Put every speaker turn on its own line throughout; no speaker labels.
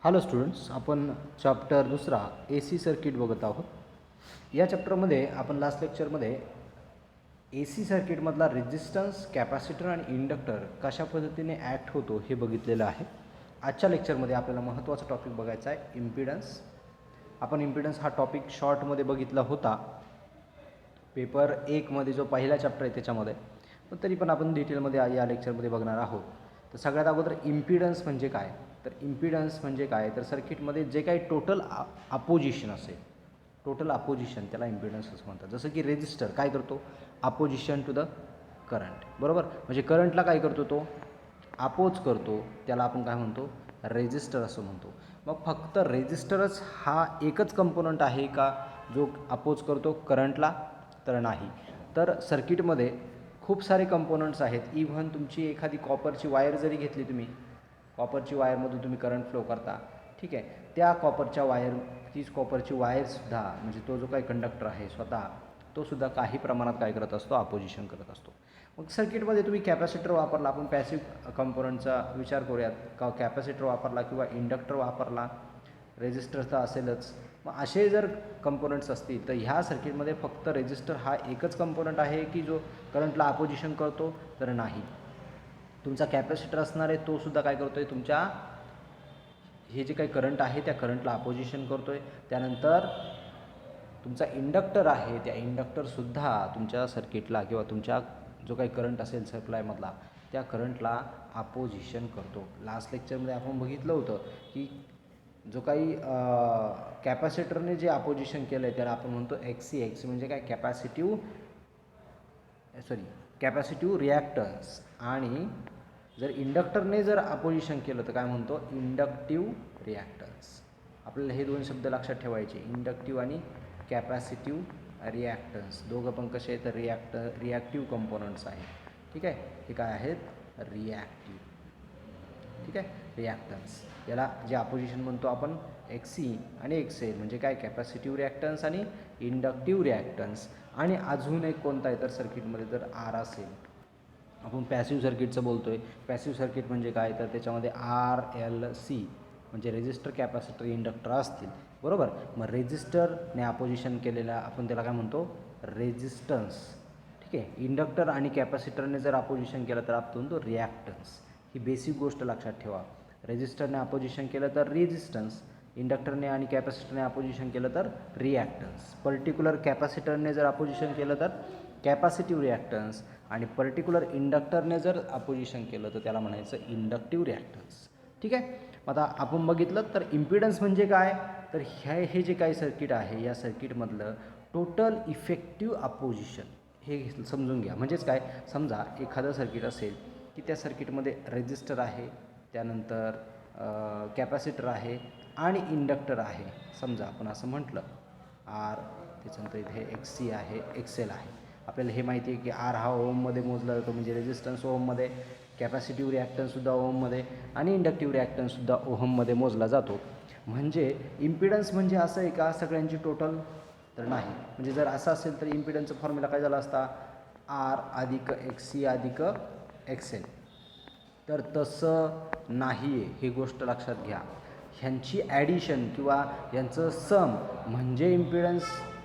Hello students, आपण chapter दुसरा ए C circuit बघत आहोत. या चॅप्टरमध्ये आपण लास्ट लेक्चरमध्ये ए सी सर्किटमधला रेजिस्टन्स, कॅपॅसिटर आणि इंडक्टर कशा पद्धतीने ॲक्ट होतो हे बघितलेलं आहे. आजच्या लेक्चरमध्ये आपल्याला महत्त्वाचा टॉपिक बघायचा आहे इम्पिडन्स. आपण इम्पिडन्स हा टॉपिक शॉर्टमध्ये बघितला होता पेपर 1मध्ये जो पहिला चॅप्टर आहे त्याच्यामध्ये, पण तरी पण आपण डिटेलमध्ये या लेक्चरमध्ये बघणार आहोत. तर सगळ्यात अगोदर इम्पिडन्स म्हणजे काय, तर इम्पिडन्स म्हणजे काय तर सर्किटमध्ये जे काही टोटल अपोजिशन असेल, टोटल अपोजिशन त्याला इम्पिडन्स असं म्हणतात. जसं की रेजिस्टर काय करतो, अपोजिशन टू द करंट, बरोबर. म्हणजे करंटला काय करतो, तो अपोज करतो, त्याला आपण काय म्हणतो, रेजिस्टर असं म्हणतो. मग फक्त रेजिस्टरच हा एकच कंपोनंट आहे का जो अपोज करतो करंटला, तर नाही. तर सर्किटमध्ये खूप सारे कंपोनंट्स आहेत. इव्हन तुमची एखादी कॉपरची वायर जरी घेतली तुम्ही, कॉपरची वायरमधून तुम्ही करंट फ्लो करता, ठीक आहे, त्या कॉपरच्या वायर, तीच कॉपरची वायरसुद्धा म्हणजे तो जो काही कंडक्टर आहे स्वतः, तो सुद्धा काही प्रमाणात काय करत असतो, अपोजिशन करत असतो. मग सर्किटमध्ये तुम्ही कॅपॅसिटर वापरला, आपण पॅसिव्ह कंपोनंटचा विचार करूयात का, कॅपॅसिटर वापरला किंवा इंडक्टर वापरला, रेजिस्टर तर असेलच. मग असे जर कंपोनंट्स असतील तर ह्या सर्किटमध्ये फक्त रेजिस्टर हा एकच कंपोनंट आहे की जो करंटला अपोजिशन करतो, तर नाही. तुमचा कॅपॅसिटर असणार आहे तो सुद्धा काय करतो आहे, तुमच्या हे जे काही करंट आहे त्या करंटला अपोजिशन करतो आहे. त्यानंतर तुमचा इंडक्टर आहे, त्या इंडक्टरसुद्धा तुमच्या सर्किटला किंवा तुमच्या जो काही करंट असेल सप्लायमधला त्या करंटला अपोजिशन करतो. लास्ट लेक्चरमध्ये आपण बघितलं होतं की जो काही कॅपॅसिटरने जे अपोजिशन केलं आहे त्याला आपण म्हणतो एक्सी. एक्सी म्हणजे काय, कॅपॅसिटिव्ह रिॲक्टन्स. आणि जर इंडक्टरने जर अपोजिशन केलं तर काय म्हणतो, इंडक्टिव्ह रिॲक्टन्स. आपल्याला हे दोन शब्द लक्षात ठेवायचे, इंडक्टिव्ह आणि कॅपॅसिटिव्ह रिॲक्टन्स. दोघं पण कसे आहेत, रिॲक्टिव्ह कंपोनंट्स आहेत. ठीक आहे, हे काय आहेत, रिॲक्टिव्ह. ठीक आहे, रिॲक्टन्स. याला जे अपोजिशन म्हणतो आपण एक्सी आणि एक्सेल म्हणजे काय, कॅपॅसिटिव्ह रिॲक्टन्स आणि इंडक्टिव्ह रिॲक्टन्स. आणि अजून एक कोणता आहे तर सर्किटमध्ये जर आर असेल, आपण पॅसिव्ह सर्किटचं बोलतो आहे. पॅसिव्ह सर्किट म्हणजे काय तर त्याच्यामध्ये आर एल सी म्हणजे रेजिस्टर, कॅपॅसिटर, इंडक्टर असतील, बरोबर. मग रेजिस्टरने अपोजिशन केलेला आपण त्याला काय म्हणतो, रेजिस्टन्स. ठीक आहे, इंडक्टर आणि कॅपॅसिटरने जर अपोजिशन केलं तर आपण म्हणतो रिॲक्टन्स. ही बेसिक गोष्ट लक्षात ठेवा. रेजिस्टरने अपोजिशन केलं तर रेजिस्टन्स, इंडक्टरने आणि कॅपॅसिटरने अपोजिशन केलं तर रिॲक्टन्स. पर्टिक्युलर कॅपॅसिटरने जर अपोजिशन केलं तर कॅपॅसिटिव्ह रिॲक्टन्स आणि पर्टिक्युलर इंडक्टरने जर अपोजिशन केलं तर त्याला म्हणायचं इंडक्टिव्ह रिॲक्टन्स. ठीक आहे, आता आपण बघितलं तर इम्पिडन्स म्हणजे काय, तर हे जे काही सर्किट आहे या सर्किटमधलं टोटल इफेक्टिव्ह अपोजिशन हे समजून घ्या. म्हणजेच काय, समजा एखादं सर्किट असेल की त्या सर्किटमध्ये रेजिस्टर आहे, त्यानंतर कॅपॅसिटर आहे आणि इंडक्टर आहे. समजा आपण असं म्हटलं आर, त्याच्यानंतर इथे एक्स सी आहे, एक्सेल आहे. आपल्याला हे माहिती आहे की आर हा ओममध्ये मोजला जातो, म्हणजे रेजिस्टन्स ओममध्ये, कॅपॅसिटिव्ह रिॲक्टन्ससुद्धा ओममध्ये आणि इंडक्टिव्ह रिॲक्टन्ससुद्धा ओहममध्ये मोजला जातो. म्हणजे इम्पिडन्स म्हणजे असं आहे का सगळ्यांची टोटल, तर नाही. म्हणजे जर असं असेल तर इम्पिडन्सचा फॉर्म्युला काय झाला असता, आर अधिक एक्स सी अधिक एक्सेल. तर तसं नाही आहे, ही गोष्ट लक्षात घ्या. ह्यांची ॲडिशन किंवा यांचं सम म्हणजे इम्पिडन्स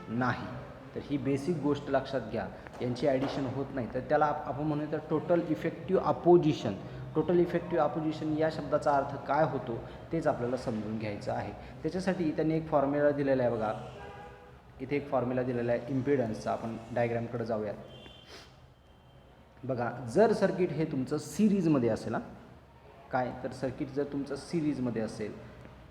नाही. तर ही बेसिक गोष्ट लक्षात घ्या, यांची ॲडिशन होत नाही. तर त्याला आपण म्हणूया तर total effective opposition. Total effective opposition या शब्दाचा अर्थ काय होतो तेच आपल्याला समजून घ्यायचं आहे. त्याच्यासाठी त्यांनी एक फॉर्म्युला दिलेला आहे बघा, इथे एक फॉर्म्युला दिलेला आहे इम्पिडन्सचा. आपण डायग्रामकडे जाऊयात. बघा, जर सर्किट हे तुमचं सिरीजमध्ये असेल, काय तर सर्किट जर तुमचं सिरीजमध्ये असेल,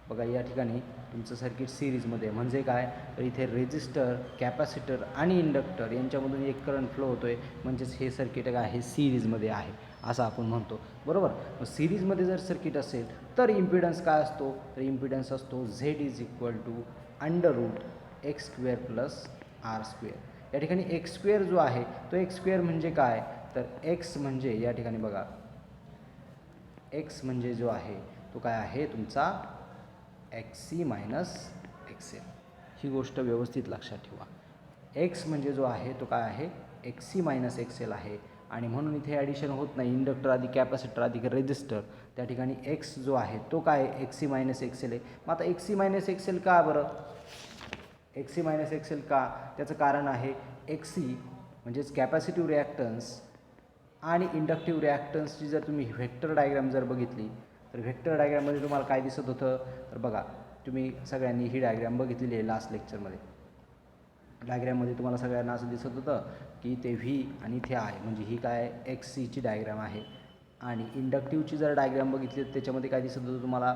बघा या ठिकाणी तुमचं सर्किट सिरीजमध्ये म्हणजे काय, तर इथे रेजिस्टर, कॅपॅसिटर आणि इंडक्टर यांच्यामधून एक करंट फ्लो होतो आहे, म्हणजेच हे सर्किट काय आहे, सिरीजमध्ये आहे असं आपण म्हणतो, बरोबर. मग सिरीजमध्ये जर सर्किट असेल तर इम्पिडन्स काय असतो, तर इम्पिडन्स असतो Z is equal to √x² plus r². या ठिकाणी x² जो आहे तो x² म्हणजे काय, तर x म्हणजे या ठिकाणी बघा, x म्हणजे जो आहे तो काय आहे तुमचा XC मायनस XL. ही गोष्ट व्यवस्थित लक्षात ठेवा. x म्हणजे जो आहे तो काय आहे, XC मायनस XL आहे. आणि म्हणून इथे ॲडिशन होत नाही. इंडक्टर अधिक कॅपॅसिटर अधिक रेजिस्टर, त्या ठिकाणी एक्स जो आहे तो काय आहे, एक्स सी मायनस एक्सेल आहे. मग आता एक्स सी मायनस एक्सेल का बरं, एक्स सी मायनस एक्सेल का, त्याचं कारण आहे एक्स सी म्हणजेच कॅपॅसिटिव्ह रिॲक्टन्स आणि इंडक्टिव्ह रिॲक्टन्सची जर तुम्ही व्हेक्टर डायग्राम जर बघितली तर व्हेक्टर डायग्राममध्ये तुम्हाला काय दिसत होतं, तर बघा तुम्ही सगळ्यांनी ही डायग्राम बघितलेली आहे लास्ट लेक्चरमध्ये. डायग्राममध्ये तुम्हाला सगळ्यांना असं दिसत होतं की ते व्ही आणि इथे आय म्हणजे ही काय एक्स सीची डायग्राम आहे. आणि इंडक्टिव्हची जर डायग्राम बघितली तर त्याच्यामध्ये काय दिसत होतं तुम्हाला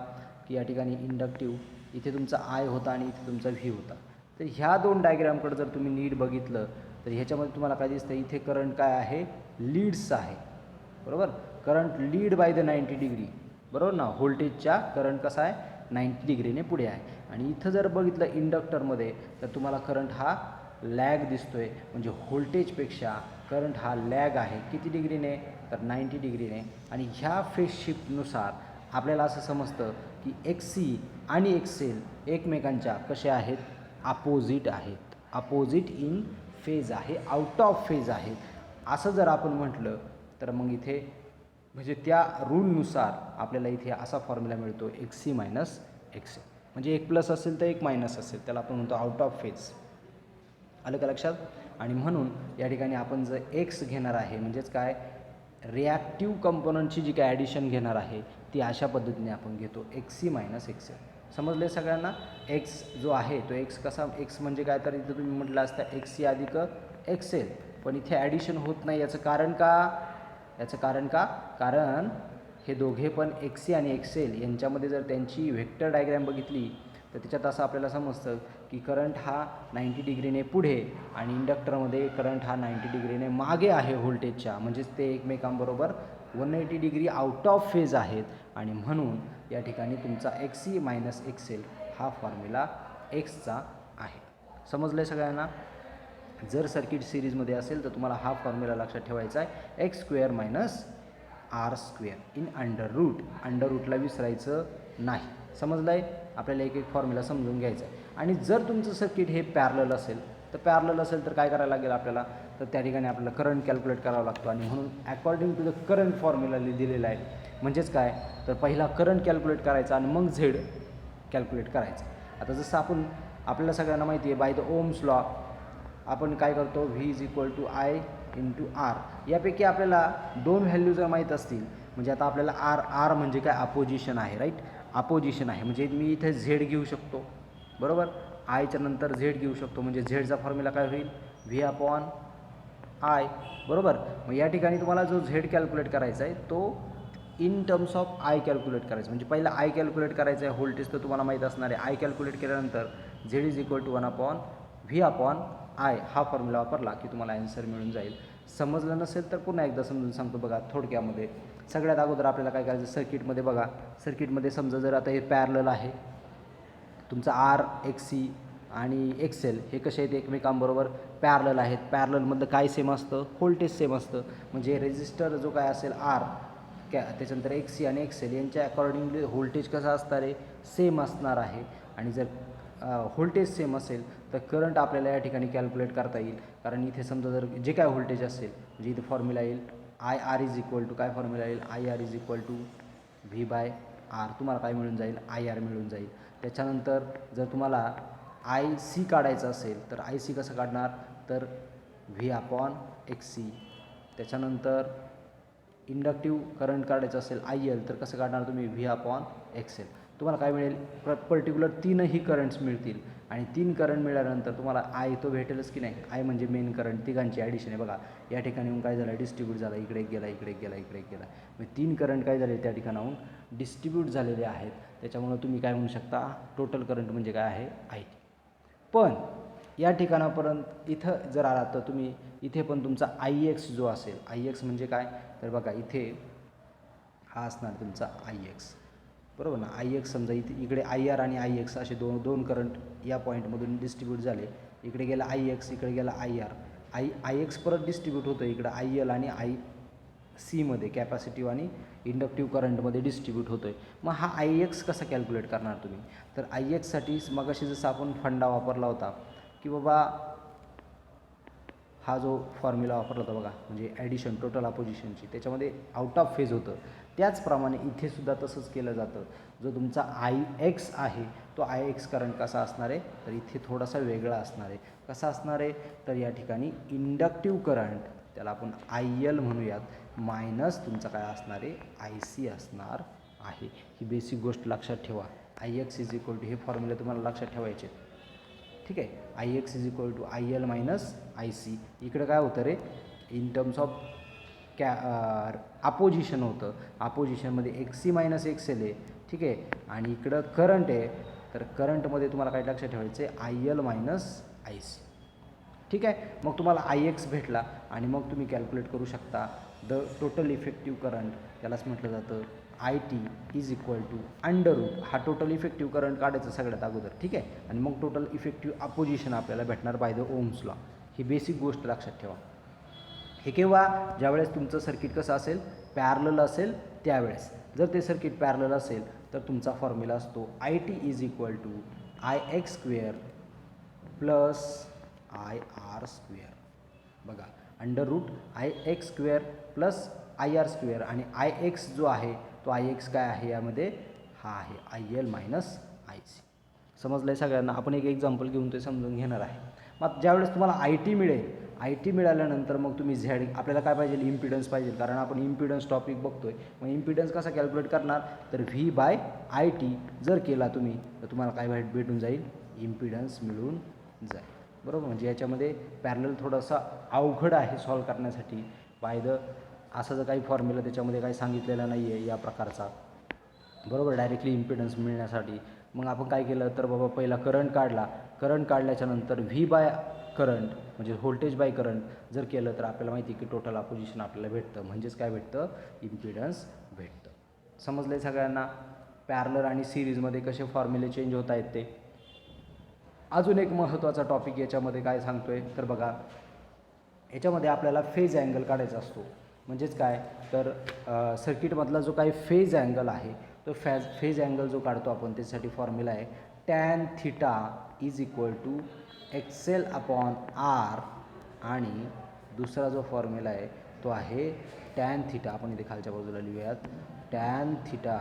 की या ठिकाणी इंडक्टिव्ह इथे तुमचा आय होता आणि इथे तुमचा व्ही होता. तर ह्या दोन डायग्रामकडे जर तुम्ही नीट बघितलं तर ह्याच्यामध्ये तुम्हाला काय दिसतं, इथे करंट काय आहे, लीड्स आहे. बरोबर, current lead by the 90 degree. बरोबर ना, व्होल्टेजच्या करंट कसा आहे 90 डिग्रीने पुढे आहे. आणि इथं जर बघितलं इंडक्टरमध्ये तर तुम्हाला करंट हा लॅग दिसतोय, म्हणजे व्होल्टेजपेक्षा करंट हा लॅग आहे. किती डिग्रीने, तर 90 डिग्रीने. आणि ह्या फेज शिफ्टनुसार आपल्याला असं समजतं की एक्स सी आणि एक्सेल एकमेकांच्या कसे आहेत, अपोजिट आहेत, अपोजिट इन फेज आहे, आउट ऑफ फेज आहेत. असं जर आपण म्हटलं तर मग इथे म्हणजे त्या रूलनुसार आपल्याला इथे असा फॉर्म्युला मिळतो X C minus X L. म्हणजे एक प्लस असेल तर एक मायनस असेल, त्याला आपण म्हणतो आउट ऑफ फेज. आलं का लक्षात. आणि म्हणून या ठिकाणी आपण जर एक्स घेणार आहे म्हणजेच काय रिॲक्टिव्ह कंपोनंटची जी काय ॲडिशन घेणार आहे ती अशा पद्धतीने आपण घेतो X C minus X L. समजले सगळ्यांना. एक्स जो आहे तो एक्स कसा, एक्स म्हणजे काय, तर इथं तुम्ही म्हटलं असतं एक्स सी अधिक एक्स एल, पण इथे ॲडिशन होत नाही. याचं कारण का, याचं कारण का, कारण हे दोघे पण एक्स सी आणि एक्स एल यांच्यामध्ये जर त्यांची व्हेक्टर डायग्राम बघितली तर त्याच्यात असं आपल्याला समजतं की करंट हा 90 डिग्रीने पुढे आणि इंडक्टरमध्ये करंट हा 90 डिग्रीने मागे आहे व्होल्टेजच्या. म्हणजेच ते एकमेकांबरोबर 180 डिग्री आउट ऑफ फेज आहेत. आणि म्हणून या ठिकाणी तुमचा X C minus X L हा फॉर्म्युला एक्सचा आहे. समजलं आहे सगळ्यांना. जर सर्किट सिरीजमध्ये असेल तर तुम्हाला हा फॉर्म्युला लक्षात ठेवायचा आहे, x square minus r square in under root. Under रूटला विसरायचं नाही. समजलं आहे. आपल्याला एक एक फॉर्म्युला समजून घ्यायचा आहे. आणि जर तुमचं सर्किट हे पॅरलल असेल तर काय करायला लागेल आपल्याला, तर त्या ठिकाणी आपल्याला करंट कॅल्क्युलेट करावा लागतो. आणि म्हणून according to the current formula दिलेला आहे. म्हणजेच काय, तर पहिला करंट कॅल्क्युलेट करायचा आणि मग झेड कॅल्क्युलेट करायचा. आता जसं आपल्याला सगळ्यांना माहिती आहे बाय द ओम्स लॉ आपण काय करतो, V is equal to I into R. यापैकी आपल्याला दोन व्हॅल्यू जर माहीत असतील म्हणजे आता आपल्याला आर म्हणजे काय, अपोजिशन आहे, राईट, अपोजिशन आहे. म्हणजे मी इथे झेड घेऊ शकतो. बरोबर, आयच्या नंतर झेड घेऊ शकतो. म्हणजे झेडचा फॉर्म्युला काय होईल, व्ही अपॉन आय. बरोबर. मग या ठिकाणी तुम्हाला जो झेड कॅल्क्युलेट करायचा आहे तो in terms of I calculate करायचं. म्हणजे पहिला आय कॅल्क्युलेट करायचं आहे, व्होल्टेज तर तुम्हाला माहीत असणार आहे. आय कॅल्क्युलेट केल्यानंतर Z is equal to 1 upon V upon I हा फॉर्म्युला वापरला की तुम्हाला ॲन्सर मिळून जाईल. समजलं नसेल तर पुन्हा एकदा समजून सांगतो बघा थोडक्यामध्ये. सगळ्यात अगोदर आपल्याला काय करायचं, सर्किटमध्ये बघा, सर्किटमध्ये समजा जर आता हे पॅरलल आहे, तुमचा आर एक्स सी आणि एक्स एल हे कसे आहेत, एकमेकांबरोबर पॅरलल आहेत. पॅरललमधलं काय सेम असतं, व्होल्टेज सेम असतं. म्हणजे रेजिस्टर जो काय असेल आर त्याच्यानंतर एक्स सी आणि एक्स एल यांच्या अकॉर्डिंगली व्होल्टेज कसं असणार आहे, सेम असणार आहे. आणि जर व्होल्टेज सेम असेल तर करंट आपल्याला या ठिकाणी कॅल्क्युलेट करता येईल. कारण इथे समजा जर जे काय व्होल्टेज असेल म्हणजे इथे फॉर्म्युला येईल I R is equal to, काय फॉर्म्युला येईल, I R is equal to V by R. तुम्हाला काय मिळून जाईल, आय आर मिळून जाईल. त्याच्यानंतर जर तुम्हाला आय सी काढायचं असेल तर आय सी कसं काढणार, तर व्ही अपॉन एक्स सी. त्याच्यानंतर इंडक्टिव्ह करंट काढायचं असेल आय एल तर कसं काढणार तुम्ही, व्ही अपॉन एक्स एल. तुम्हाला काय मिळेल, पर्टिक्युलर तीनही करंट्स मिळतील. आणि तीन करंट मिळाल्यानंतर तुम्हाला आय तो भेटेलच की नाही. आय म्हणजे मेन करंट, तिघांची ॲडिशन आहे. बघा या ठिकाणी काय झालं, डिस्ट्रीब्यूट झाला, इकडे एक गेला, इकडे एक गेला, इकडे एक गेला. मग तीन करंट काय झाले त्या ठिकाणाहून डिस्ट्रीब्यूट झालेले आहेत. त्याच्यामुळं तुम्ही काय म्हणू शकता, टोटल करंट म्हणजे काय आहे, आय. पण या ठिकाणापर्यंत इथं जर आला तर तुम्ही इथे पण तुमचा आय एक्स जो असेल, आय एक्स म्हणजे काय, तर बघा इथे हा असणार तुमचा आय एक्स. बरोबर ना. आय एक्स समजा इकडे आय आर आणि आय एक्स असे दोन करंट या पॉईंटमधून डिस्ट्रीब्यूट झाले. इकडे गेला आय एक्स, इकडे गेला आय आर. आय एक्स परत डिस्ट्रीब्यूट होतं इकडं आय एल आणि आय सीमध्ये, कॅपॅसिटिव्ह आणि इंडक्टिव्ह करंटमध्ये डिस्ट्रीब्यूट होतो आहे. मग हा आय एक्स कसा कॅल्क्युलेट करणार तुम्ही, तर आय एक्ससाठी मगाशी जसं आपण फंडा वापरला होता की बाबा हा जो फॉर्म्युला वापरला होता बघा, म्हणजे ॲडिशन टोटल अपोजिशनची, त्याच्यामध्ये आउट ऑफ फेज होतं. त्याचप्रमाणे इथेसुद्धा तसंच केलं जातं. जो तुमचा IX आहे तो IX करंट कसा असणार आहे, तर इथे थोडासा वेगळा असणार आहे. कसा असणार आहे, तर या ठिकाणी इंडक्टिव्ह करंट, त्याला आपण IL म्हणूयात, मायनस तुमचा काय असणार आहे, IC असणार आहे. ही बेसिक गोष्ट लक्षात ठेवा. IX इज इक्वल टू, हे फॉर्म्युला तुम्हाला लक्षात ठेवायचे. ठीक आहे, IX is equal to IL minus IC. इकडं काय होतं रे, इन टर्म्स ऑफ अपोजिशन होतं. अपोजिशनमध्ये XC मायनस XL आहे. ठीक आहे, आणि इकडं करंट आहे, तर करंटमध्ये तुम्हाला काय लक्षात ठेवायचं आहे, IL मायनस IC. ठीक आहे, मग तुम्हाला IX भेटला आणि मग तुम्ही कॅल्क्युलेट करू शकता द टोटल इफेक्टिव्ह करंट, त्यालाच म्हटलं जातं IT is equal to under root. हा टोटल इफेक्टिव्ह करंट काढायचं सगळ्यात अगोदर. ठीक आहे, आणि मग टोटल इफेक्टिव्ह अपोजिशन आपल्याला भेटणार बाय द ओम्स लॉ. ही बेसिक गोष्ट लक्षात ठेवा. हे केव्हा, ज्यावेळेस तुमचं सर्किट कसं असेल, पॅरलल असेल त्यावेळेस. जर ते सर्किट पॅरलल असेल तर तुमचा फॉर्म्युला असतो IT is equal to IX square plus IR square. बघा, under root IX square plus IR square, आणि IX जो आहे तो IX काय आहे यामध्ये, हा आहे IL मायनस IC. समजलं आहे सगळ्यांना. आपण एक एक्झाम्पल घेऊन ते समजून घेणार आहे. मग ज्यावेळेस तुम्हाला IT मिळेल, IT मिळाल्यानंतर मग तुम्ही झेड, आपल्याला काय पाहिजे, इम्पिडन्स पाहिजे, कारण आपण इम्पिडन्स टॉपिक बघतोय. मग इम्पिडन्स कसा कॅल्क्युलेट करणार, तर V/IT जर केला तुम्ही तर तुम्हाला काय भेटून जाईल, इम्पिडन्स मिळून जाईल. बरोबर, म्हणजे याच्यामध्ये पॅरलल थोडंसं अवघड आहे सॉल्व करण्यासाठी. बाय द असं जर काही फॉर्म्युला त्याच्यामध्ये काही सांगितलेला नाही आहे या प्रकारचा, बरोबर, डायरेक्टली इम्पिडन्स मिळण्यासाठी. मग आपण काय केलं, तर बाबा पहिला करंट काढला. करंट काढल्याच्यानंतर V/करंट म्हणजे व्होल्टेज बाय करंट जर केलं तर आपल्याला माहिती आहे की टोटल अपोजिशन आपल्याला भेटतं, म्हणजेच काय भेटतं, इम्पिडन्स भेटतं. समजलं आहे सगळ्यांना. पॅरलल आणि सिरीजमध्ये कसे फॉर्म्युले चेंज होत आहेत ते. अजून एक महत्त्वाचा टॉपिक याच्यामध्ये काय सांगतोय, तर बघा, याच्यामध्ये आपल्याला फेज अँगल काढायचा असतो. म्हणजेच काय, तर सर्किटमधला जो काही फेज अँगल आहे तो फेज अँगल जो काढतो आपण, त्याच्यासाठी फॉर्म्युला आहे tan theta is equal to XL upon R, आणि दुसरा जो फॉर्म्युला आहे तो आहे टॅन थिटा. आपण इथे खालच्या बाजूला लिहूयात, tan theta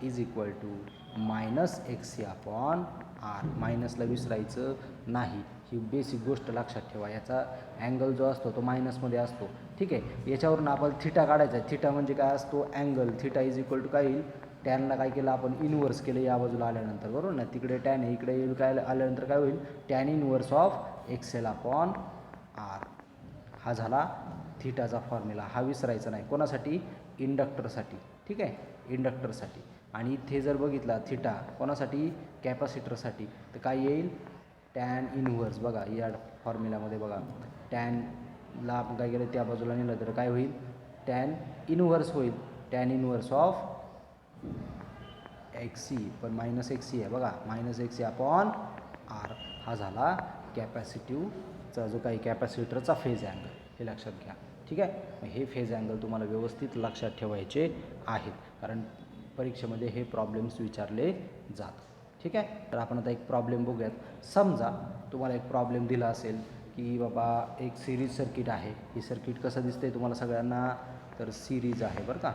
is equal to minus XC upon R. मायनसला विसरायचं नाही, ही बेसिक गोष्ट लक्षात ठेवा. याचा अँगल जो असतो तो मायनसमध्ये असतो. ठीक आहे, याच्यावरून आपण थिटा काढायचा आहे. थिटा म्हणजे काय असतो, angle. Theta is equal to काय येईल, टॅनला काय केलं आपण, इनवर्स केलं या बाजूला आल्यानंतर, बरोबर ना, तिकडे टॅन आहे, इकडे येईल काय आल्यानंतर काय होईल, tan inverse of XL upon R. हा झाला थिटाचा फॉर्म्युला. हा विसरायचा नाही. कोणासाठी, इंडक्टरसाठी. ठीक आहे, इंडक्टरसाठी. आणि इथे जर बघितला थिटा कोणासाठी, कॅपॅसिटरसाठी, तर काय येईल, टॅन इनव्हर्स. बघा या फॉर्म्युल्यामध्ये बघा, टॅनला आपण काय केलं त्या बाजूला नेलं तर काय होईल, टॅन इनव्हर्स होईल, टॅन इनव्हर्स ऑफ XC, पण मायनस XC आहे बघा, मायनस XC अपॉन R. हा झाला कॅपॅसिटिव्हचा जो काही कॅपॅसिटरचा फेज अँगल. हे लक्षात घ्या. ठीक आहे, हे फेज अँगल तुम्हाला व्यवस्थित लक्षात ठेवायचे आहेत, कारण परीक्षेमध्ये हे प्रॉब्लेम्स विचारले जातात. ठीक आहे, तर आपण आता एक प्रॉब्लेम बघूयात. समजा तुम्हाला एक प्रॉब्लेम दिला असेल की बाबा एक सिरीज सर्किट आहे. ही सर्किट कसं दिसतंय तुम्हाला सगळ्यांना, तर सिरीज आहे बरं का.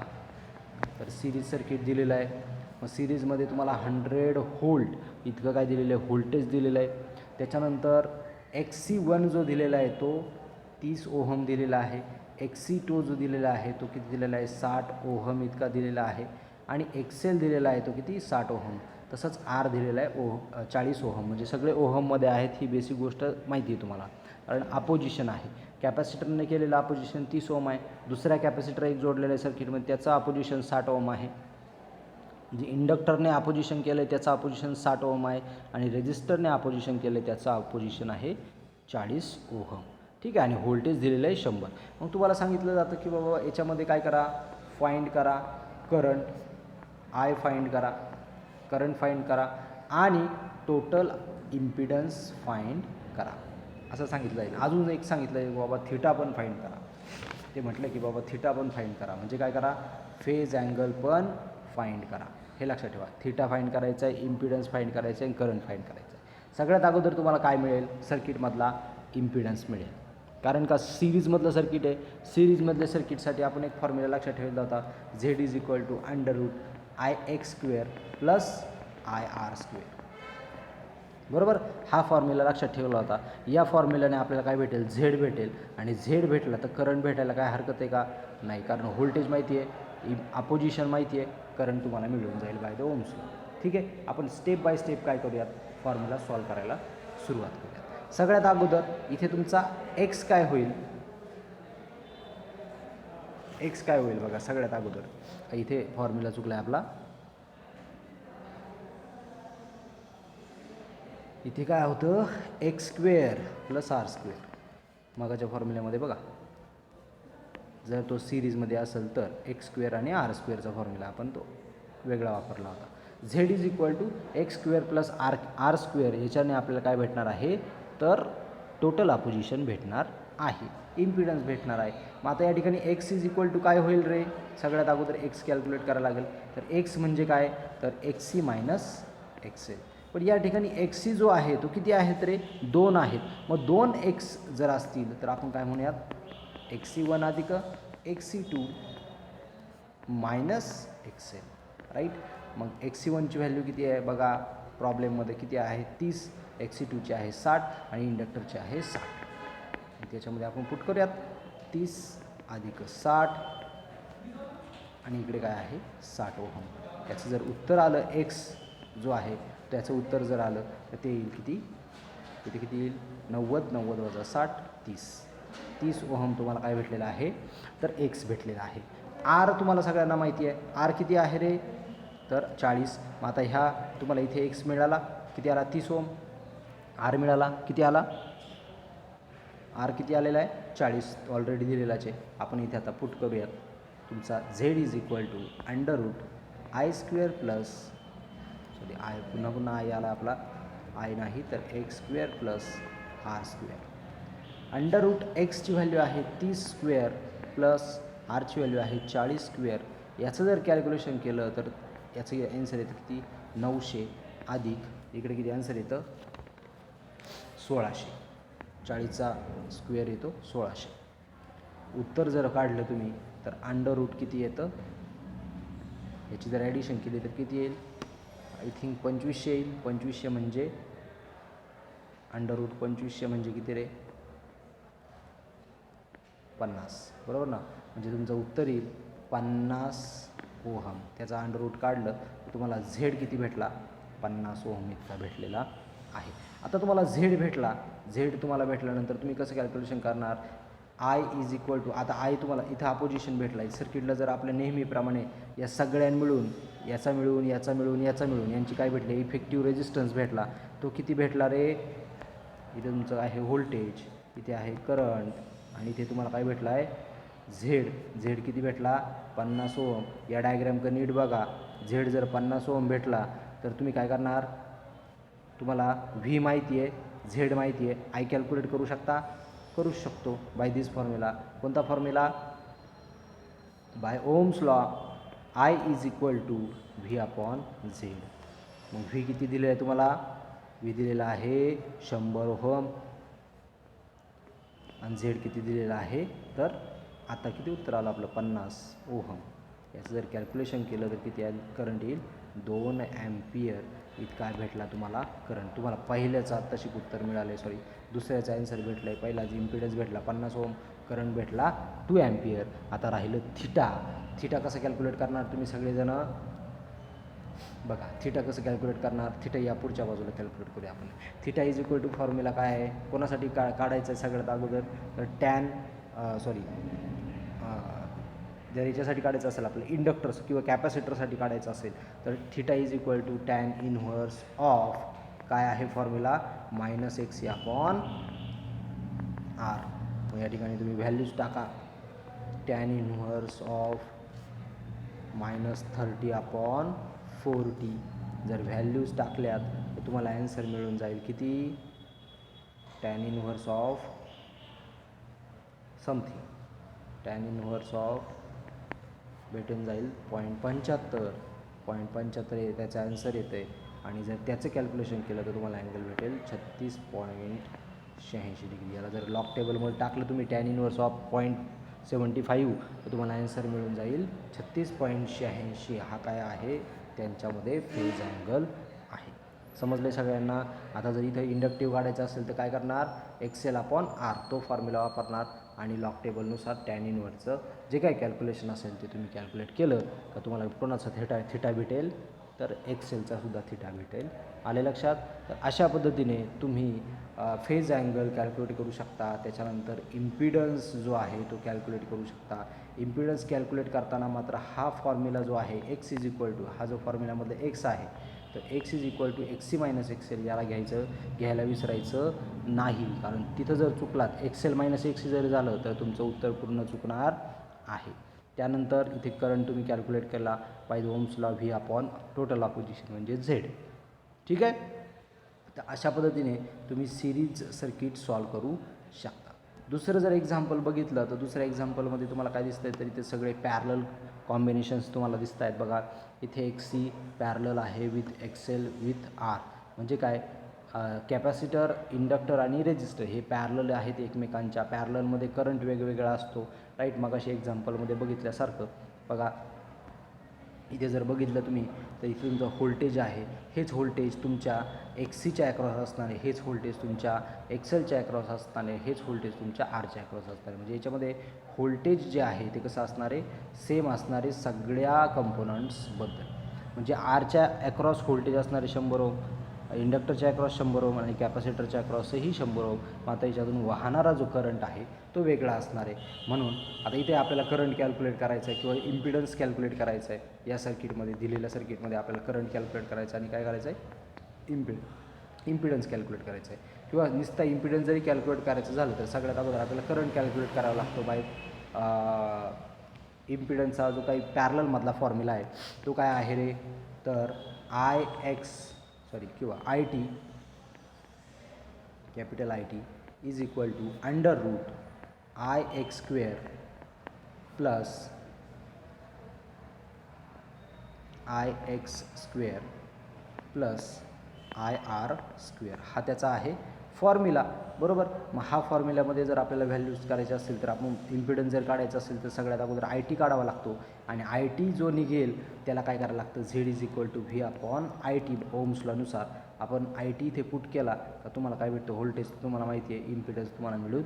तर सिरीज सर्किट दिलेलं आहे. मग सिरीजमध्ये तुम्हाला 100 व्होल्ट इतकं काय दिलेलं आहे, व्होल्टेज दिलेलं आहे. त्याच्यानंतर XC1 जो दिलेला आहे तो 30 ओहम दिलेला आहे. XC2 जो दिलेला आहे तो किती दिलेला आहे, 60 ओहम इतका दिलेला आहे. आणि XL दिलेला आहे तो किती, 60 ओहम. तसंच R दिलेला आहे 40 ओहम. म्हणजे सगळे ओहममध्ये आहेत. ही बेसिक गोष्ट माहिती आहे तुम्हाला, कारण अपोजिशन आहे. कॅपॅसिटरने केलेलं अपोजिशन 30 ओहम आहे. दुसऱ्या कॅपॅसिटर एक जोडलेलं आहे सर्किटमध्ये, त्याचं अपोजिशन 60 ओहम आहे. जे इंडक्टरने अपोजिशन केलं आहे त्याचं अपोजिशन 60 ओहम आहे, आणि रेजिस्टरने अपोजिशन केलं आहे त्याचं अपोजिशन आहे 40 ओहम. ठीक आहे, आणि व्होल्टेज दिलेलं आहे 100. मग तुम्हाला सांगितलं जातं की बाबा याच्यामध्ये काय करा, फाइंड करा करंट, I फाइंड करा, करंट फाइंड करा, आणि टोटल इम्पिडन्स फाइंड करा, असं सांगितलं आहे. अजून एक सांगितलं आहे बाबा थिटा पण फाइंड करा. ते म्हटलं की बाबा थिटा पण फाइंड करा, म्हणजे काय करा, फेज अँगल पण फाइंड करा. हे लक्षात ठेवा, थिटा फाइंड करायचं आहे, इम्पिडन्स फाइंड करायचं आहे, आणि करंट फाइंड करायचं आहे. सगळ्यात अगोदर तुम्हाला काय मिळेल, सर्किटमधला इम्पिडन्स मिळेल. कारण का सिरीजमधलं सर्किट आहे. सिरीजमधल्या सर्किटसाठी आपण एक फॉर्म्युला लक्षात ठेवला होता, Z is equal to √IX² plus IR². बरोबर, हा फॉर्म्युला लक्षात ठेवला होता. या फॉर्म्युल्याने आपल्याला काय भेटेल, झेड भेटेल. आणि झेड भेटला तर करंट भेटायला काय हरकत आहे का, नाही, कारण व्होल्टेज माहिती आहे, अपोजिशन माहिती आहे, करंट तुम्हाला मिळून जाईल बाय द ओम्स लॉ. ठीक आहे, आपण स्टेप बाय स्टेप काय करूयात, फॉर्म्युला सॉल्व करायला सुरुवात करूयात. सगळ्यात अगोदर इथे तुमचा एक्स काय होईल, एक्स काय होईल बघा. सगळ्यात अगोदर इथे फॉर्म्युला चुकला आहे आपला. इथे काय होतं, x² प्लस R². मगाच्या फॉर्म्युल्यामध्ये बघा, जर तो सिरीजमध्ये असेल तर x² आणि R²चा फॉर्म्युला आपण तो वेगळा वापरला होता. Z is equal to x² plus R² याच्याने आपल्याला काय भेटणार आहे, तर टोटल अपोजिशन भेटणार आहे, इम्पिडन्स भेटणार आहे. मग आता या ठिकाणी x इज इक्वल टू काय होईल रे, सगळ्यात अगोदर x कॅल्क्युलेट करायला लागेल. तर x म्हणजे काय, तर XC मायनस XL. पण या ठिकाणी XC जो आहे तो किती आहेत रे, 2 आहेत. मग 2x जर असतील तर आपण काय म्हणूयात, XC1 अधिक XC2 मायनस XL, राईट. मग XC1ची व्हॅल्यू किती आहे बघा, प्रॉब्लेममध्ये किती आहे, 30, XC2ची आहे 60 आणि इंडक्टरची आहे 60. त्याच्यामध्ये आपण पुट करूयात 30 अधिक 60 आणि इकडे काय आहे 60 ओहम. याचं जर उत्तर आलं, एक्स जो आहे त्याचं उत्तर जर आलं तर ते येईल किती, किती किती येईल, 90, 90 वजा 60, 30 ओहम तुम्हाला काय भेटलेलं आहे, तर एक्स भेटलेला आहे. आर तुम्हाला सगळ्यांना माहिती आहे, आर किती आहे रे, तर 40. मग आता ह्या तुम्हाला इथे एक्स मिळाला, किती आला, 30 ओहम. आर मिळाला, किती आला, आर किती आलेला आहे, 40, ऑलरेडी दिलेलाच आहे. आपण इथे आता पुट करूयात. तुमचा Z is equal to √I² plus, sorry I पुन्हा पुन्हा आय आला आपला, आय नाही तर x² प्लस R². √x ची व्हॅल्यू आहे 30² प्लस आरची व्हॅल्यू आहे 40². याचं जर कॅल्क्युलेशन केलं तर याचं आन्सर येतं किती, 900 अधिक इकडे किती आन्सर येतं, 1600. 40चा स्क्वेअर येतो 1600. उत्तर जर काढलं तुम्ही तर √ किती येतं, याची जर ॲडिशन केली तर किती येईल, आय थिंक 2500 येईल. 2500 म्हणजे √2500 म्हणजे किती रे, 50, बरोबर ना. म्हणजे तुमचं उत्तर येईल 50 ओहम. त्याचा √ काढलं तर तुम्हाला झेड किती भेटला, 50 ओहम इतका भेटलेला आहे. आता तुम्हाला झेड भेटला, झेड तुम्हाला भेटल्यानंतर तुम्ही कसं कॅल्क्युलेशन करणार, आय इज इक्वल टू, आता आय तुम्हाला इथं अपोजिशन भेटला आहे सर्किटला. जर आपल्या नेहमीप्रमाणे या सगळ्यां मिळून, याचा मिळून, याचा मिळून, याचा मिळून, यांची काय भेटले, इफेक्टिव्ह रेजिस्टन्स भेटला. तो किती भेटला रे, इथे तुमचं आहे व्होल्टेज, इथे आहे करंट आणि इथे तुम्हाला काय भेटला आहे, झेड. झेड किती भेटला, 50 ओहम. या डायग्रॅमकडे नीट बघा, झेड जर 50 ओहम भेटला तर तुम्ही काय करणार, तुम्हाला व्ही माहिती आहे, झेड माहिती आहे, आय कॅल्क्युलेट करू शकता, करू शकतो बाय दिस फॉर्म्युला. कोणता formula, by Ohm's law, I is equal to V/Z. मग व्ही किती दिलं आहे तुम्हाला, व्ही दिलेला आहे 100 ओहम आणि झेड किती दिलेला आहे, तर आता किती उत्तर आलं आपलं, 50 ओहम. याचं जर कॅल्क्युलेशन केलं तर किती करंट येईल, 2 अँपियर इतका भेटला तुम्हाला करंट. तुम्हाला पहिल्याचं आत्ताशी उत्तर मिळाले, सॉरी दुसऱ्याचा आन्सर भेटला आहे. पहिलाच इम्पिडन्स भेटला 50 ओहम, करंट भेटला 2 अँपियर. आता राहिलं थिटा. थिटा कसं कॅल्क्युलेट करणार तुम्ही सगळेजण बघा, थिटा कसं कॅल्क्युलेट करणार, थिटा या पुढच्या बाजूला कॅल्क्युलेट करूया आपण. Theta is equal to formula काय आहे, कोणासाठी काढायचं आहे सगळ्यात अगोदर, तर जर याच्यासाठी काढायचं असेल आपलं इंडक्टर्स किंवा कॅपॅसिटरसाठी काढायचं असेल तर theta is equal to tan inverse of, काय आहे फॉर्म्युला, -XC/R. मग या ठिकाणी तुम्ही व्हॅल्यूज टाका, टॅन इनव्हर्स ऑफ -30/40. जर व्हॅल्यूज टाकल्यात तर तुम्हाला ॲन्सर मिळून जाईल किती, tan inverse of something, tan inverse of भेटून जाईल 0.75 आहे त्याचा आन्सर येतं आहे. आणि जर त्याचं कॅल्क्युलेशन केलं तर तुम्हाला अँगल भेटेल 36.46 86 डिग्री. याला जर लॉग टेबलमध्ये टाकलं तुम्ही टॅन इनवर्स ऑफ 0.75 तर तुम्हाला ॲन्सर मिळून जाईल 36.86. हा काय आहे त्यांच्यामध्ये फेज अँगल आहे. समजले सगळ्यांना. आता जर इथं इंडक्टिव्ह काढायचं असेल तर काय करणार, XL अपॉन R तो फॉर्म्युला वापरणार आणि लॉग टेबलनुसार टॅन इनवर्सचं जे काही कॅल्क्युलेशन असेल ते तुम्ही कॅल्क्युलेट केलं का तुम्हाला कोणाचा थिटा भेटेल, तर XLचा सुद्धा थिटा भेटेल. आले लक्षात. तर अशा पद्धतीने तुम्ही फेज अँगल कॅल्क्युलेट करू शकता. त्याच्यानंतर इम्पिडन्स जो आहे तो कॅल्क्युलेट करू शकता. इम्पिडन्स कॅल्क्युलेट करताना मात्र हा फॉर्म्युला जो आहे x इज इक्वल टू, हा जो फॉर्म्युल्यामध्ये x आहे तर x is equal to XC minus XL याला घ्यायला विसरायचं नाही. कारण तिथं जर चुकलात XL मायनस XC जर झालं तर तुमचं उत्तर पूर्ण चुकणार आहे. त्यानंतर इथे करंट तुम्ही कॅल्क्युलेट केला by Ohm's law V upon total opposition म्हणजे Z. ठीक आहे. तर अशा पद्धतीने तुम्ही सिरीज सर्किट सॉल्व करू शकता. दुसरं जर एक्झाम्पल बघितलं तर दुसऱ्या एक्झाम्पलमध्ये तुम्हाला काय दिसतं आहे, तर इथे सगळे पॅरलल कॉम्बिनेशन्स तुम्हाला दिसत आहेत. बघा इथे XC पॅरलल आहे विथ XL विथ R. म्हणजे काय, कॅपॅसिटर, इंडक्टर आणि रेजिस्टर हे पॅरलल आहेत एकमेकांच्या. पॅरललमध्ये करंट वेगवेगळा असतो, राईट. मग अशी एक्झाम्पलमध्ये बघितल्यासारखं बघा इथे जर बघितलं तुम्ही तर इथे तुमचं व्होल्टेज आहे, हेच व्होल्टेज तुमच्या XCच्या ॲक्रॉस असणारे, हेच व्होल्टेज तुमच्या XLच्या ॲक्रॉस असणारे, हेच व्होल्टेज तुमच्या Rच्या ॲक्रॉस असणारे. म्हणजे याच्यामध्ये व्होल्टेज जे आहे ते कसं असणार आहे, सेम असणारे सगळ्या कंपोनंट्सबद्दल. म्हणजे Rच्या ॲक्रॉस व्होल्टेज असणारे 100 ओम, इंडक्टरच्या ॲक्रॉस 100 ओम आणि कॅपॅसिटरच्या ॲक्रॉसही 100 ओम. मात्र याच्यातून वाहणारा जो करंट आहे तो वेगळा असणार आहे. म्हणून आता इथे आपल्याला करंट कॅल्क्युलेट करायचं आहे किंवा इम्पिडन्स कॅल्क्युलेट करायचं आहे. या सर्किटमध्ये दिलेल्या सर्किटमध्ये आपल्याला करंट कॅल्क्युलेट करायचं आणि काय करायचं आहे, इम्पिडन्स कॅल्क्युलेट करायचं आहे. किंवा नुसता इम्पिडन्स जरी कॅल्क्युलेट करायचं झालं तर सगळ्यात अगोदर आपल्याला करंट कॅल्क्युलेट करावा लागतो बाय इम्पिडन्सचा जो काही पॅरललमधला फॉर्म्युला आहे तो काय आहे रे, तर IT capital IT is equal to under root IX square plus IX square plus IR square. हा त्याचा आहे फॉर्म्युला, बरोबर. मग हा फॉर्म्युल्यामध्ये जर आपल्याला व्हॅल्यूज करायचे असतील तर आपण इम्पिडन्स जर काढायचं असेल तर सगळ्यात अगोदर IT काढावा लागतो आणि IT जो निघेल त्याला काय करायला लागतं, Z is equal to V upon IT Ohm's लॉनुसार. आपण IT इथे पुट केला तर तुम्हाला काय भेटतं, व्होल्टेज तुम्हाला माहिती आहे, इम्पिडन्स तुम्हाला मिळून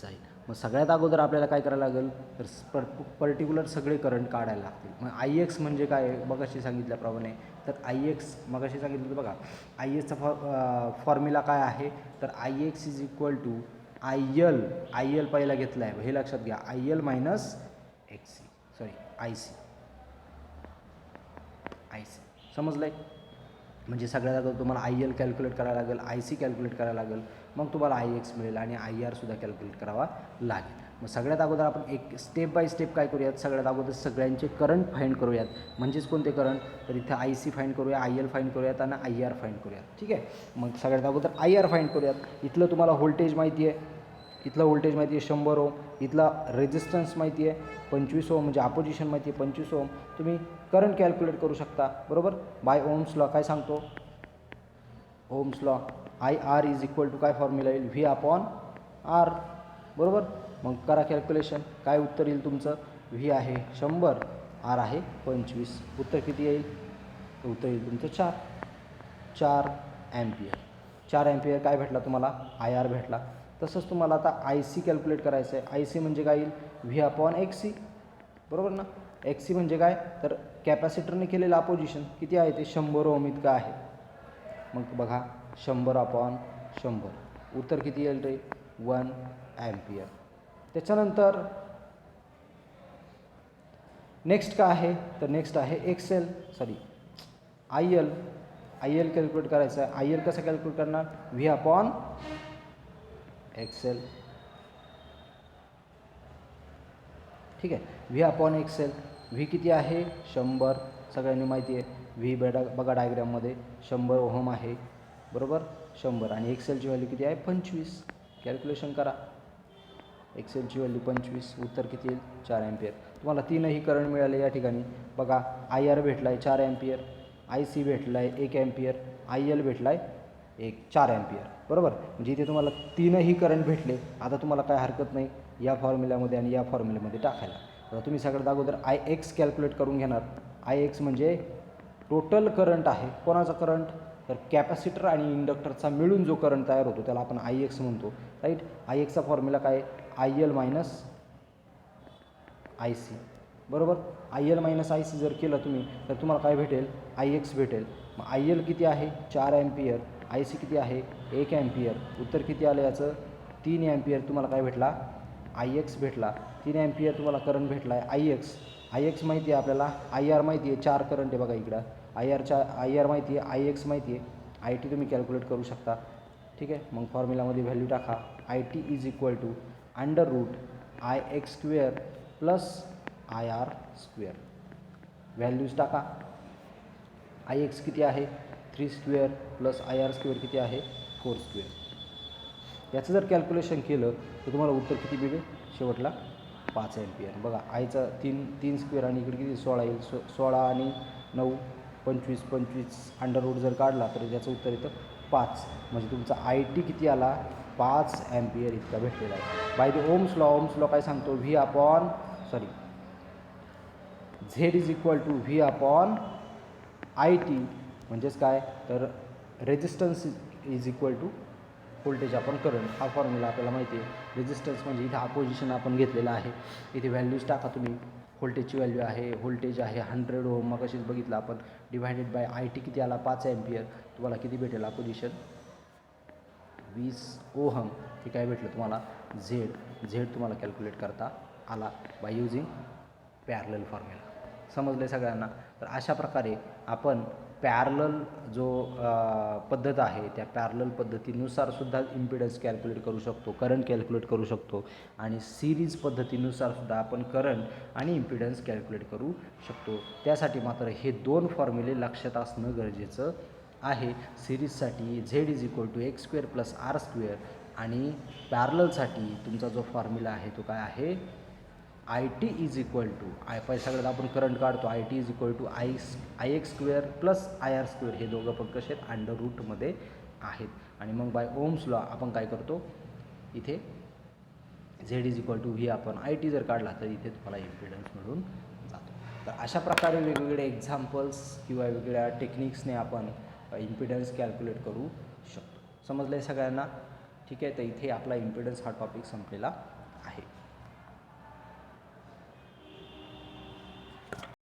जाईल. मग सगळ्यात अगोदर आपल्याला काय करायला लागेल, तर पर्टिक्युलर सगळे करंट काढायला लागतील. मग IX म्हणजे काय, मगाशी सांगितल्याप्रमाणे तर IX मगाशी सांगितलं बघा, IXचा फॉर्म्युला काय आहे, तर IX is equal to IL पहिला घेतला आहे हे लक्षात घ्या, IL मायनस IC. समजलं आहे. म्हणजे सगळ्यात अगोदर तुम्हाला IL कॅल्क्युलेट करायला लागेल, IC कॅल्क्युलेट करायला लागेल, मग तुम्हाला IX मिळेल आणि IR सुद्धा कॅल्क्युलेट करावा लागेल. मग सगळ्यात अगोदर आपण एक स्टेप बाय स्टेप काय करूयात, सगळ्यात अगोदर सगळ्यांचे करंट फाइंड करूयात. म्हणजेच कोणते करंट, तर इथं IC फाइंड करूया, IL फाइंड करूयात आणि IR फाइंड करूयात. ठीक आहे. मग सगळ्यात अगोदर IR फाइंड करूयात. इथलं तुम्हाला व्होल्टेज माहिती आहे, इथलं व्होल्टेज माहिती आहे 100 ओम, इथला रेजिस्टन्स माहिती आहे 25 ओम, म्हणजे अपोजिशन माहिती आहे 25 ओम. तुम्ही करंट कॅल्क्युलेट करू शकता, बरोबर. बाय ओम्स लॉ काय सांगतो, Ohm's law IR is equal to काय फॉर्म्युला येईल, V अपॉन R, बरोबर. मग करा कॅल्क्युलेशन, काय उत्तर येईल तुमचं, V आहे 100, R आहे 25. उत्तर किती येईल, उत्तर येईल तुमचं 4 ॲम्पियर. 4 ॲम्पियर काय भेटला तुम्हाला, IR भेटला. तसंच तुम्हाला आता IC कॅल्क्युलेट करायचं आहे. IC म्हणजे काय येईल, V अपॉन XC, बरोबर ना. XC म्हणजे काय, तर कॅपॅसिटरने केलेलं अपोजिशन किती आहे, ते 100 ओम इतकं आहे. मग बघा 100 अपॉन 100, उत्तर किती येईल रे, 1 ॲम्पियर. त्याच्यानंतर नेक्स्ट काय आहे, तर नेक्स्ट आहे IL कॅल्क्युलेट करायचं आहे. IL कसं कॅल्क्युलेट करणार, V अपॉन XL. ठीक आहे, V अपॉन XL. V किती आहे 100, सगळ्यांनी माहिती आहे. V बघा डायग्राममध्ये 100 ओहम आहे, बरोबर, 100. आणि XLची व्हॅल्यू किती आहे 25. कॅल्क्युलेशन करा, XLची व्हॅल्यू 25, उत्तर किती येईल 4 ॲम्पियर. तुम्हाला तीनही करंट मिळाले या ठिकाणी. बघा IR भेटला आहे 4 ॲम्पियर, IC भेटला आहे 1 ॲम्पियर, IL भेटला आहे एक 4 ॲम्पियर, बरोबर. म्हणजे इथे तुम्हाला तीनही करंट भेटले. आता तुम्हाला काय हरकत नाही या फॉर्म्युल्यामध्ये आणि या फॉर्म्युल्यामध्ये टाकायला. आता तुम्ही सगळ्यात अगोदर IX कॅल्क्युलेट करून घेणार. IX म्हणजे टोटल करंट आहे. कोणाचा करंट? तर कॅपॅसिटर आणि इंडक्टरचा मिळून जो करंट तयार होतो त्याला आपण IX म्हणतो, राईट. IXचा फॉर्म्युला काय? IL मायनस IC, बरोबर. IL मायनस IC जर केलं तुम्ही तर तुम्हाला काय भेटेल? IX भेटेल. मग IL किती आहे? 4 ॲम्पियर. IC किती आहे? 1 ॲम्पियर. उत्तर किती आलं याचं? 3 ॲम्पियर. तुम्हाला काय भेटला? IX भेटला. 3 ॲम्पियर तुम्हाला करंट भेटला आहे. IX माहिती आहे आपल्याला, IR माहिती आहे, 4 करंट आहे बघा इकडं. IR माहिती आहे, IX माहिती आहे, IT तुम्ही कॅल्क्युलेट करू शकता. ठीक आहे. मग फॉर्म्युलामध्ये व्हॅल्यू टाका. IT is equal to √IX² plus IR². Values टाका. IX किती आहे? 3² प्लस IR² किती आहे? 4². याचं जर कॅल्क्युलेशन केलं तर तुम्हाला उत्तर किती मिळेल? शेवटला 5 ॲम्पियर. बघा आयचा 3² आणि इकडे किती 16 येईल. 16 आणि 9 25 अंडर रूट जर काढला तर याचं उत्तर येतं 5. म्हणजे तुमचा IT किती आला? 5 ॲम्पियर इतका भेटलेला आहे. बाय द ओम्स लॉ काय सांगतो? Z is equal to V upon IT. म्हणजेच काय? तर resistance is equal to voltage upon current. हा फॉर्म्युला आपल्याला माहिती आहे. रेजिस्टन्स म्हणजे इथे अपोजिशन आपण घेतलेला आहे. इथे व्हॅल्यूज टाका तुम्ही. व्होल्टेजची व्हॅल्यू आहे, व्होल्टेज आहे 100 ओम, मग कशीच बघितलं आपण, डिवायडेड बाय IT किती आला? 5 ॲम्पियर. तुम्हाला किती भेटेल अपोजिशन? 20 ओहम. हे काय भेटलं तुम्हाला? झेड तुम्हाला कॅल्क्युलेट करता आला बाय युजिंग पॅरलल फॉर्म्युला. समजले सगळ्यांना? तर अशा प्रकारे आपण पॅरलल जो पद्धत आहे त्या पॅरलल पद्धतीनुसार सुद्धा इम्पिडन्स कॅल्क्युलेट करू शकतो, करंट कॅल्क्युलेट करू शकतो, आणि सिरीज पद्धतीनुसार सुद्धा आपण करंट आणि इम्पिडन्स कॅल्क्युलेट करू शकतो. त्यासाठी मात्र हे 2 फॉर्म्युले लक्षात असणं गरजेचं आहे. सिरीजसाठी Z is equal to X² plus R² आणि पॅरललसाठी तुमचा जो फॉर्म्युला आहे तो काय आहे? IT इज इक्वल टू सगळ्यात आपण करंट काढतो. IT is equal to IX² plus IR². हे दोघं पण कसे आहेत? अंडर रूटमध्ये आहेत. आणि मग बाय ओम्स लॉ आपण काय करतो? इथे Z is equal to V आपण IT जर काढला तर इथे तुम्हाला इम्पिडन्स मिळून जातो. तर अशा प्रकारे वेगवेगळे एक्झाम्पल्स किंवा वेगवेगळ्या टेक्निक्सने आपण इम्पिडन्स कॅल्क्युलेट करू शकतो. समजलं आहे सगळ्यांना? ठीक आहे. तर इथे आपला इम्पिडन्स हा टॉपिक संपलेला आहे.